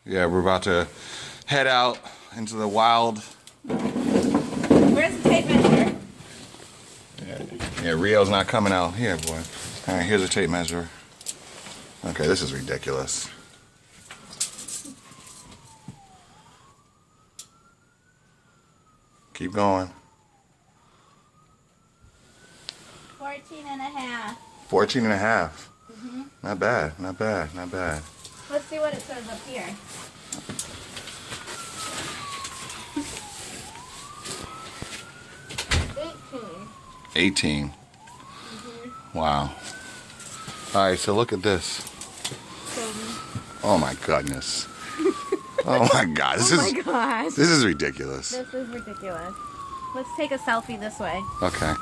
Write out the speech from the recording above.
Yeah, we're about to head out into the wild. Where's the tape measure? Yeah, Rio's not coming out here, boy. All right, here's a tape measure. Okay, this is ridiculous. Keep going. 14 and a half. 14 and a half. Mm-hmm. Not bad, not bad, not bad. Let's see what it says up here. $18. 18. Wow. All right, so look at this. Oh my goodness. Oh my God. This Oh my gosh. This is ridiculous. This is ridiculous. Let's take a selfie this way. Okay.